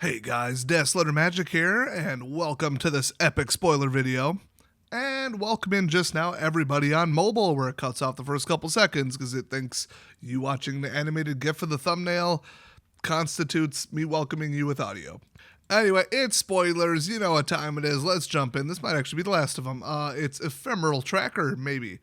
Hey guys, Deathletter Magic here, and welcome to this epic spoiler video. And welcome in just now everybody on mobile, where it cuts off the first couple seconds because it thinks you watching the animated GIF of the thumbnail constitutes me welcoming you with audio. Anyway, it's spoilers, you know what time it is, let's jump in. This might actually be the last of them. It's Ephemeral Tracker, maybe.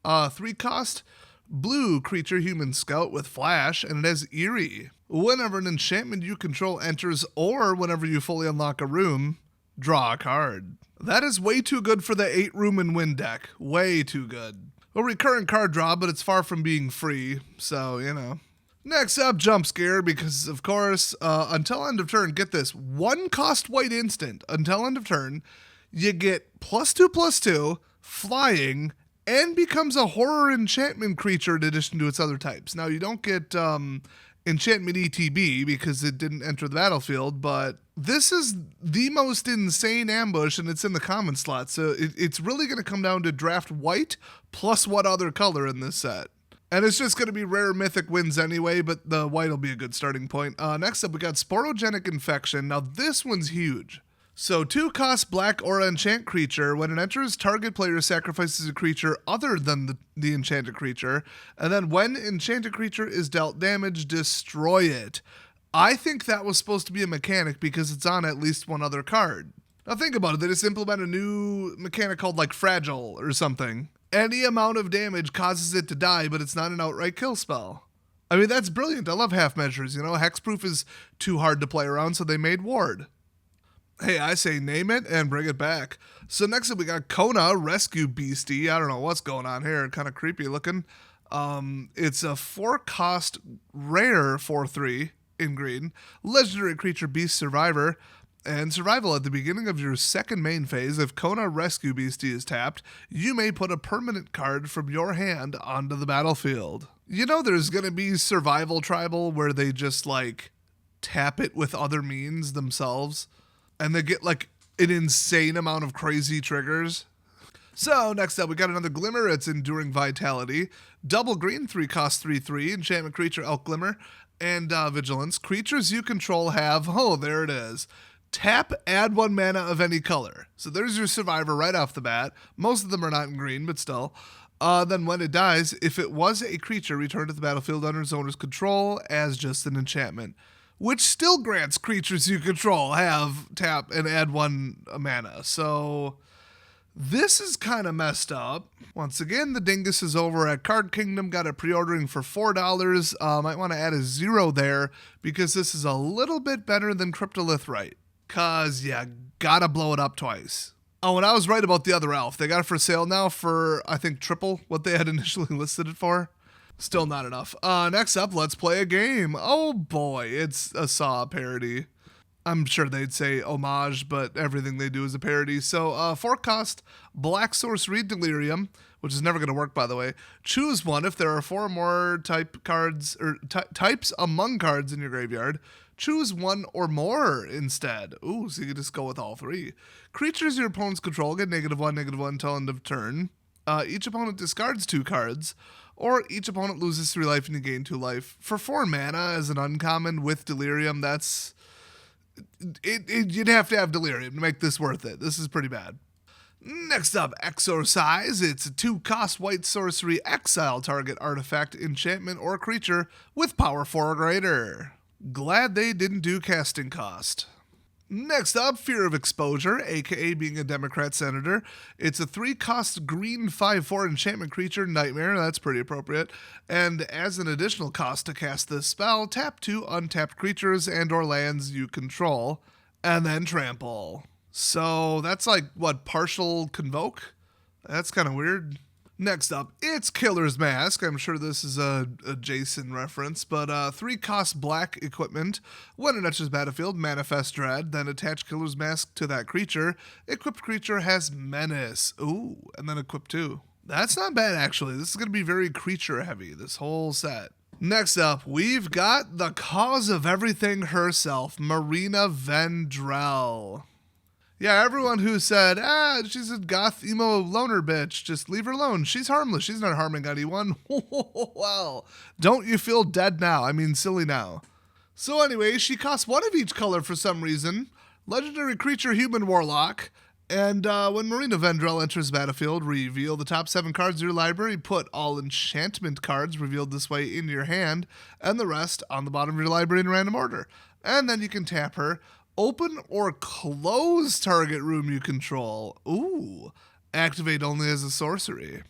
3 cost, blue creature human scout with flash, and it has Eerie. Whenever an enchantment you control enters, or whenever you fully unlock a room, draw a card. That is way too good for the 8 room and win deck. Way too good. A recurrent card draw, but it's far from being free, so, you know. Next up, Jump Scare, because, of course, until end of turn, get this, 1 cost white instant, until end of turn, you get +2/+2, flying, and becomes a horror enchantment creature in addition to its other types. Now, you don't get enchantment ETB because it didn't enter the battlefield, but this is the most insane ambush, and it's in the common slot, so it's really going to come down to draft white plus what other color in this set. And it's just going to be rare mythic wins anyway, but the white will be a good starting point. Next up, we got Sporogenic Infection. Now, this one's huge. So 2 cost black aura enchant creature. When it enters, target player sacrifices a creature other than the enchanted creature. And then when enchanted creature is dealt damage, destroy it. I think that was supposed to be a mechanic because it's on at least one other card. Now think about it. They just implement a new mechanic called like Fragile or something. Any amount of damage causes it to die, but it's not an outright kill spell. I mean, that's brilliant. I love half measures. You know, hexproof is too hard to play around, so they made Ward. Hey, I say name it and bring it back. So next up we got Kona, Rescue Beastie. I don't know what's going on here. Kind of creepy looking. It's a 4 cost rare 4/3 in green. Legendary creature beast survivor. And survival at the beginning of your second main phase, if Kona Rescue Beastie is tapped, you may put a permanent card from your hand onto the battlefield. You know there's going to be survival tribal where they just like tap it with other means themselves. And they get like an insane amount of crazy triggers. So next up, we got another Glimmer. It's Enduring Vitality. Double green, 3 cost 3/3. Enchantment creature, Elk Glimmer. And Vigilance. Creatures you control have, oh, there it is. Tap, add 1 mana of any color. So there's your survivor right off the bat. Most of them are not in green, but still. Then when it dies, if it was a creature, return to the battlefield under its owner's control as just an enchantment, which still grants creatures you control have tap and add 1 mana. So this is kind of messed up. Once again, the dingus is over at Card Kingdom. Got it pre-ordering for $4. Might want to add a 0 there because this is a little bit better than Cryptolithrite. Cause you gotta blow it up twice. Oh, and I was right about the other elf. They got it for sale now for, I think, triple what they had initially listed it for. Still not enough. Next up, let's play a game. Oh boy, it's a Saw parody. I'm sure they'd say homage, but everything they do is a parody. So 4 cost, Black Sorcery Delirium, which is never going to work, by the way. Choose one if there are 4 or more type cards or types among cards in your graveyard. Choose 1 or more instead. Ooh, so you can just go with all 3. Creatures your opponents control get -1, -1 until end of turn. Each opponent discards 2 cards, or each opponent loses 3 life and you gain 2 life. For 4 mana as an uncommon with Delirium, that's... you'd have to have Delirium to make this worth it. This is pretty bad. Next up, Exorcise. It's a 2 cost white sorcery, exile target artifact, enchantment, or creature with power 4 or greater. Glad they didn't do casting cost. Next up, Fear of Exposure, aka being a Democrat senator. It's a 3 cost green 5/4 enchantment creature, Nightmare. That's pretty appropriate. And as an additional cost to cast this spell, tap 2 untapped creatures and or lands you control, and then trample. So that's like, what, partial Convoke? That's kind of weird. Next up, it's Killer's Mask. I'm sure this is a Jason reference, but 3 cost black equipment. When it enters battlefield, manifest dread, then attach Killer's Mask to that creature. Equipped creature has menace. Ooh, and then equip 2. That's not bad, actually. This is going to be very creature heavy, this whole set. Next up, we've got the cause of everything herself, Marina Vendrell. Yeah, everyone who said, she's a goth emo loner bitch, just leave her alone. She's harmless. She's not harming anyone. Well, don't you feel dead now? I mean, silly now. So anyway, she costs one of each color for some reason. Legendary creature, human warlock. And when Marina Vendrell enters the battlefield, reveal the top 7 cards of your library, put all enchantment cards revealed this way into your hand, and the rest on the bottom of your library in random order. And then you can tap her, open or close target room you control. Ooh, activate only as a sorcery.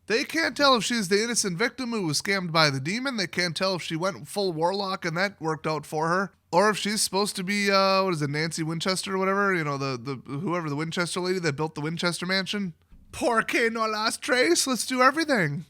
They can't tell if she's the innocent victim who was scammed by the demon. They can't tell if she went full warlock and that worked out for her. Or if she's supposed to be, Nancy Winchester or whatever? You know, the whoever, the Winchester lady that built the Winchester mansion. Porque no las tres. Let's do everything.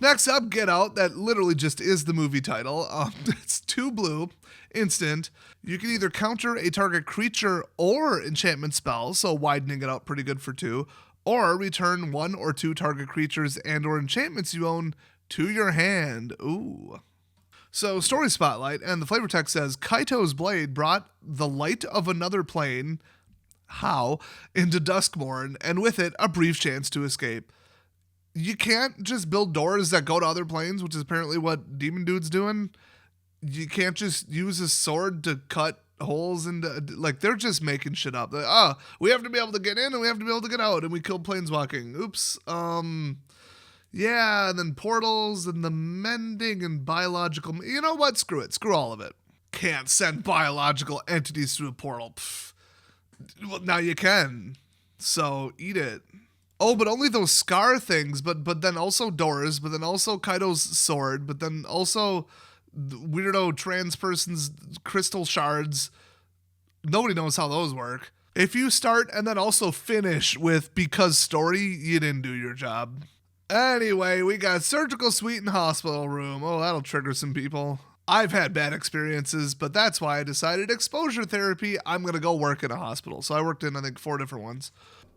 Next up, Get Out. That literally just is the movie title. It's 2 blue, instant. You can either counter a target creature or enchantment spell, so widening it out pretty good for 2. Or return 1 or 2 target creatures and or enchantments you own to your hand. Ooh. So, story spotlight, and the flavor text says, Kaito's blade brought the light of another plane, how, into Duskmourn, and with it, a brief chance to escape. You can't just build doors that go to other planes, which is apparently what Demon Dude's doing. You can't just use a sword to cut holes into, like, they're just making shit up. Like, we have to be able to get in and we have to be able to get out, and we kill planeswalking. Oops. Yeah, and then portals and the mending and biological. You know what? Screw it. Screw all of it. Can't send biological entities through a portal. Pfft. Well, now you can. So eat it. Oh, but only those scar things, but then also doors, but then also Kaido's sword, but then also weirdo trans person's crystal shards. Nobody knows how those work. If you start and then also finish with because story, you didn't do your job. Anyway, we got surgical suite and hospital room. Oh, that'll trigger some people. I've had bad experiences, but that's why I decided exposure therapy, I'm going to go work in a hospital. So I worked in, I think, 4 different ones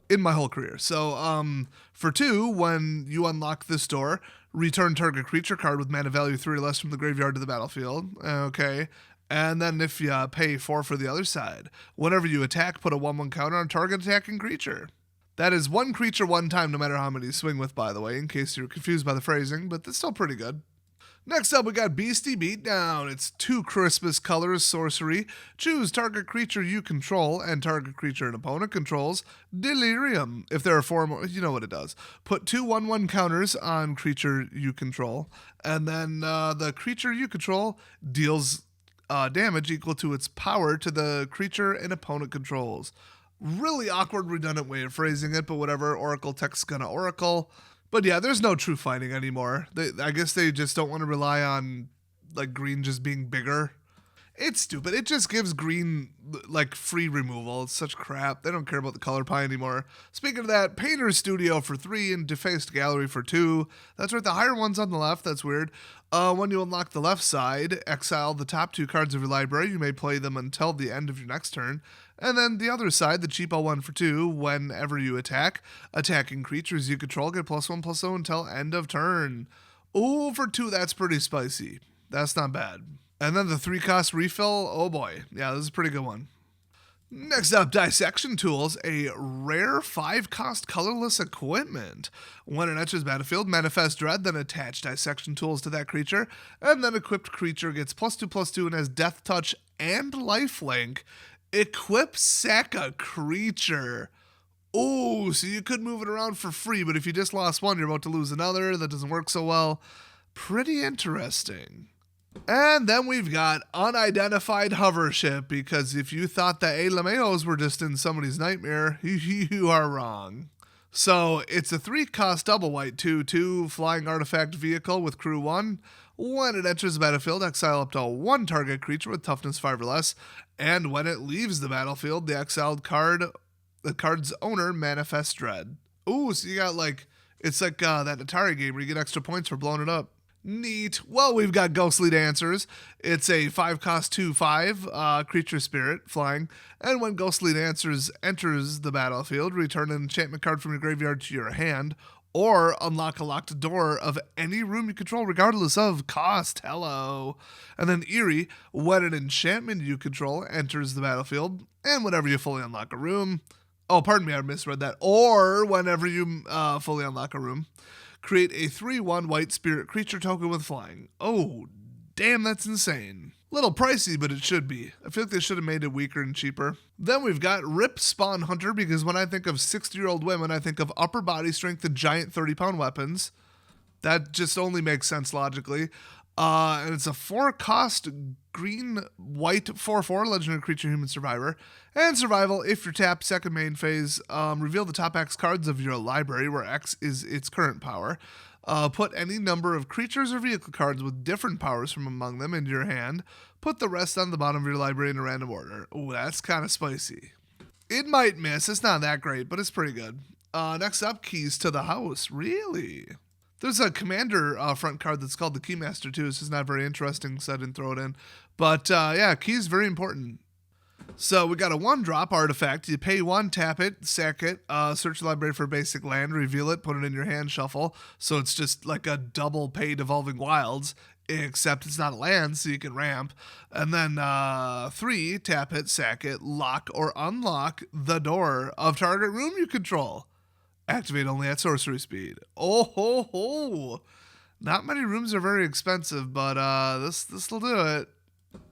in my whole career. So for 2, when you unlock this door, return target creature card with mana value 3 or less from the graveyard to the battlefield. Okay. And then if you pay 4 for the other side, whenever you attack, put a 1/1 counter on target attacking creature. That is 1 creature 1 time, no matter how many you swing with, by the way, in case you're confused by the phrasing, but that's still pretty good. Next up, we got Beastie Beatdown. It's 2 Christmas colors, sorcery. Choose target creature you control and target creature an opponent controls. Delirium. If there are 4 more, you know what it does. Put 2 1/1 counters on creature you control, and then the creature you control deals damage equal to its power to the creature an opponent controls. Really awkward, redundant way of phrasing it, but whatever. Oracle tech's gonna oracle. But yeah, there's no true fighting anymore. I guess they just don't want to rely on, like, green just being bigger. It's stupid. It just gives green, like, free removal. It's such crap. They don't care about the color pie anymore. Speaking of that, Painter's Studio for 3 and Defaced Gallery for 2. That's right, the higher one's on the left. That's weird. When you unlock the left side, exile the top 2 cards of your library. You may play them until the end of your next turn. And then the other side, the cheapo one for 2, whenever you attack, attacking creatures you control get +1/+0 until end of turn. Ooh, for 2, that's pretty spicy. That's not bad. And then the 3-cost refill, oh boy. Yeah, this is a pretty good one. Next up, Dissection Tools, a rare 5-cost colorless equipment. When it enters battlefield, manifest Dread, then attach Dissection Tools to that creature, and then equipped creature gets +2/+2 and has Death Touch and Lifelink. Equip sack a creature. Ooh, so you could move it around for free, but if you just lost one, you're about to lose another. That doesn't work so well. Pretty interesting. And then we've got Unidentified Hover Ship, because if you thought the Alameos were just in somebody's nightmare, you are wrong. So it's a 3-cost double white 2/2 flying artifact vehicle with crew 1. When it enters the battlefield, exile up to 1 target creature with toughness 5 or less, and when it leaves the battlefield, the exiled card's owner manifests Dread. Ooh, so you got it's like that Atari game where you get extra points for blowing it up. Neat. Well, we've got Ghostly Dancers. It's a 5-cost 2/5 creature spirit flying, and when Ghostly Dancers enters the battlefield, return an enchantment card from your graveyard to your hand, or unlock a locked door of any room you control regardless of cost. Hello. And then Eerie, when an enchantment you control enters the battlefield, and whenever you fully unlock a room, oh, pardon me, I misread that, or whenever you fully unlock a room, create a 3/1 white spirit creature token with flying. Oh, damn, that's insane. Little pricey, but it should be. I feel like they should have made it weaker and cheaper. Then we've got Rip Spawn Hunter, because when I think of 60-year-old women, I think of upper body strength and giant 30-pound weapons. That just only makes sense logically. And it's a 4-cost green-white 4/4 legendary creature human survivor. And survival, if you're tapped, second main phase, reveal the top X cards of your library, where X is its current power. Put any number of creatures or vehicle cards with different powers from among them into your hand. Put the rest on the bottom of your library in a random order. Ooh, that's kind of spicy. It might miss. It's not that great, but it's pretty good. Next up, Keys to the House. Really? There's a commander front card that's called the Keymaster too. This is not very interesting, so I didn't throw it in. But yeah, keys very important. So we got a 1-drop artifact. You pay 1, tap it, sack it, search the library for a basic land, reveal it, put it in your hand, shuffle. So it's just like a double paid Evolving Wilds, except it's not a land, so you can ramp. And then 3, tap it, sack it, lock or unlock the door of target room you control. Activate only at sorcery speed. Oh ho ho! Not many rooms are very expensive, but this will do it.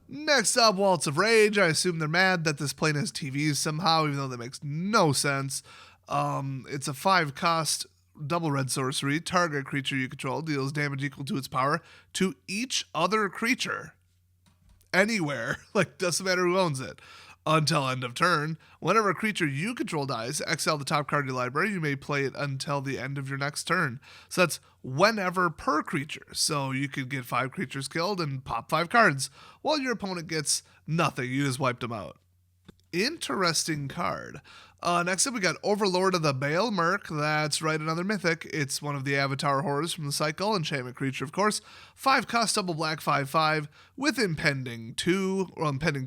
Next up, Waltz of Rage. I assume they're mad that this plane has TVs somehow, even though that makes no sense. It's a 5-cost double red sorcery. Target creature you control deals damage equal to its power to each other creature. Anywhere. Like, doesn't matter who owns it. Until end of turn. Whenever a creature you control dies, exile the top card of your library. You may play it until the end of your next turn. So that's whenever per creature. So you could get 5 creatures killed and pop 5 cards, while your opponent gets nothing. You just wiped them out. Interesting card. Next up, we got Overlord of the Bale Merc. That's right, another mythic. It's one of the Avatar horrors from the cycle. Enchantment creature, of course. 5-cost double black 5/5 with impending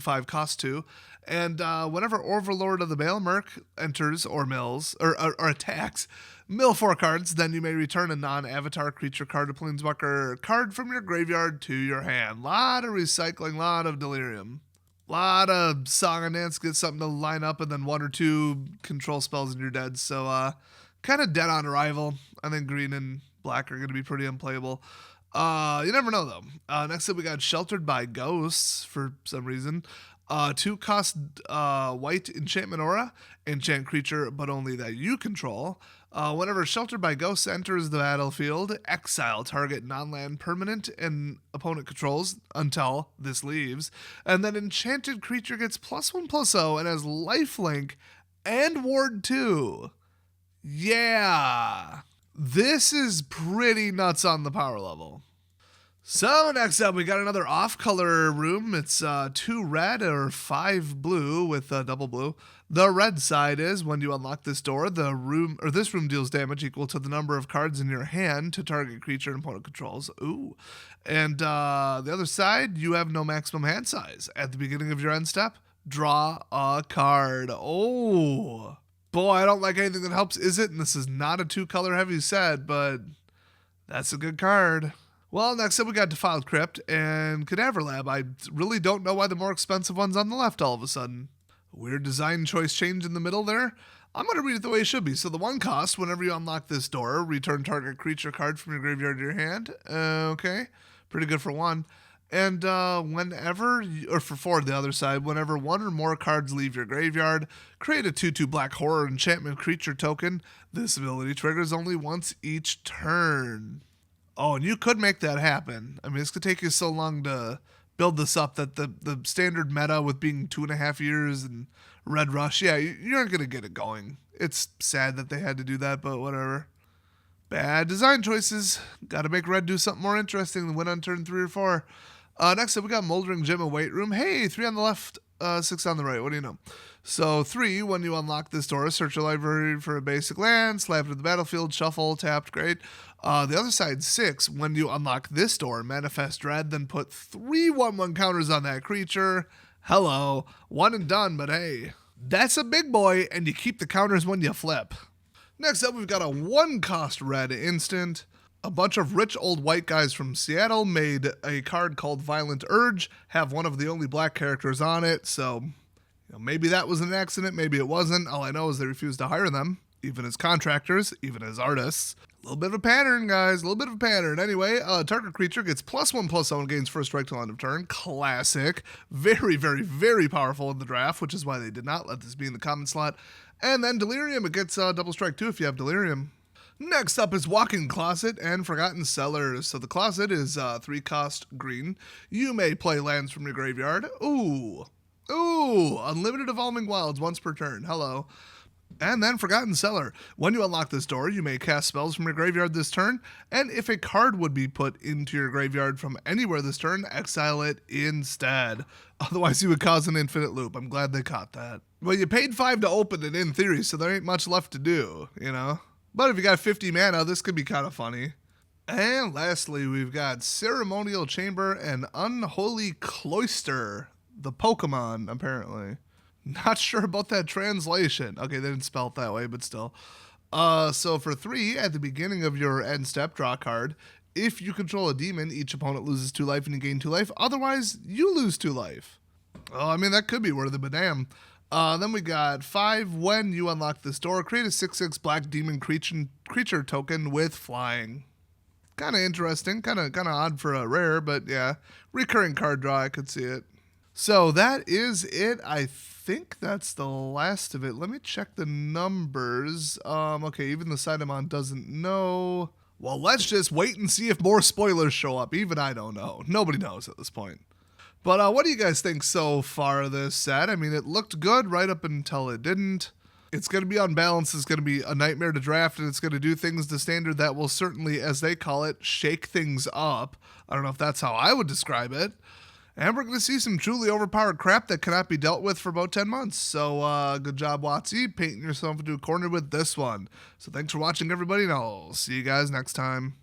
5 cost 2. And whenever Overlord of the Bale Merc enters or mills or attacks, mill 4 cards. Then you may return a non-Avatar creature card or Planeswalker card from your graveyard to your hand. Lot of recycling, lot of delirium. Lot of song and dance, get something to line up, and then 1 or 2 control spells and you're dead. So kind of dead on arrival. I think green and black are going to be pretty unplayable. You never know though. Next up we got Sheltered by Ghosts for some reason. 2-cost white enchantment aura. Enchant creature, but only that you control. Whenever Sheltered by Ghosts enters the battlefield, exile target non-land permanent and opponent controls until this leaves. And then enchanted creature gets +1/+0 and has lifelink and ward 2. Yeah. This is pretty nuts on the power level. So next up, we got another off-color room. It's 2 red or 5 blue with double blue. The red side is when you unlock this door, this room deals damage equal to the number of cards in your hand to target creature and opponent controls. Ooh, and the other side, you have no maximum hand size. At the beginning of your end step, draw a card. Oh, boy, I don't like anything that helps, is it? And this is not a 2-color heavy set, but that's a good card. Well, next up we got Defiled Crypt and Cadaver Lab. I really don't know why the more expensive one's on the left all of a sudden. Weird design choice change in the middle there. I'm going to read it the way it should be. So the 1 cost, whenever you unlock this door, return target creature card from your graveyard to your hand. Okay, pretty good for 1. And for 4 the other side, whenever 1 or more cards leave your graveyard, create a 2/2 black horror enchantment creature token. This ability triggers only once each turn. Oh, and you could make that happen. I mean, this could take you so long to build this up that the standard meta with being 2.5 years and Red Rush, yeah, you aren't going to get it going. It's sad that they had to do that, but whatever. Bad design choices. Got to make Red do something more interesting than win on turn 3 or 4. Next up, we got Moldering Gem and Weight Room. Hey, 3 on the left, 6 on the right. What do you know? So 3, when you unlock this door, search your library for a basic land, slap it to the battlefield, shuffle, tapped, great. The other side, 6, when you unlock this door, manifest Dread, then put 3 1/1 counters on that creature. Hello, 1 and done, but hey, that's a big boy, and you keep the counters when you flip. Next up, we've got a 1-cost red instant. A bunch of rich old white guys from Seattle made a card called Violent Urge, have one of the only black characters on it, so maybe that was an accident, maybe it wasn't. All I know is they refused to hire them. even as contractors, even as artists. A little bit of a pattern, guys. A little bit of a pattern. Anyway, target creature gets +1/+0, gains first strike till end of turn. Classic. Very, very, very powerful in the draft, which is why they did not let this be in the common slot. And then Delirium, it gets double strike too if you have Delirium. Next up is Walking Closet and Forgotten Cellars. So the Closet is 3-cost green. You may play lands from your graveyard. Ooh, Unlimited Evolving Wilds once per turn. Hello. And then Forgotten Cellar. When you unlock this door, you may cast spells from your graveyard this turn, and if a card would be put into your graveyard from anywhere this turn, exile it instead. Otherwise, you would cause an infinite loop. I'm glad they caught that. Well, you paid 5 to open it in theory, so there ain't much left to do, you know? But if you got 50 mana, this could be kind of funny. And lastly, we've got Ceremonial Chamber and Unholy Cloister. The Pokemon, apparently. Not sure about that translation. Okay, they didn't spell it that way, but still. So for 3, at the beginning of your end step, draw a card. If you control a demon, each opponent loses 2 life and you gain 2 life. Otherwise, you lose 2 life. Oh, I mean, that could be worth it, but damn. Then we got 5. When you unlock this door, create a 6/6 black demon creature token with flying. Kind of interesting. Kind of odd for a rare, but yeah. Recurring card draw, I could see it. So that is it. I think that's the last of it. Let me check the numbers. Okay, even the site I'm on doesn't know. Well, let's just wait and see if more spoilers show up. Even I don't know. Nobody knows at this point. But what do you guys think so far of this set? I mean, it looked good right up until it didn't. It's going to be unbalanced. It's going to be a nightmare to draft, and it's going to do things to standard that will certainly, as they call it, shake things up. I don't know if that's how I would describe it. And we're going to see some truly overpowered crap that cannot be dealt with for about 10 months. So good job, Watsy, painting yourself into a corner with this one. So thanks for watching, everybody, and I'll see you guys next time.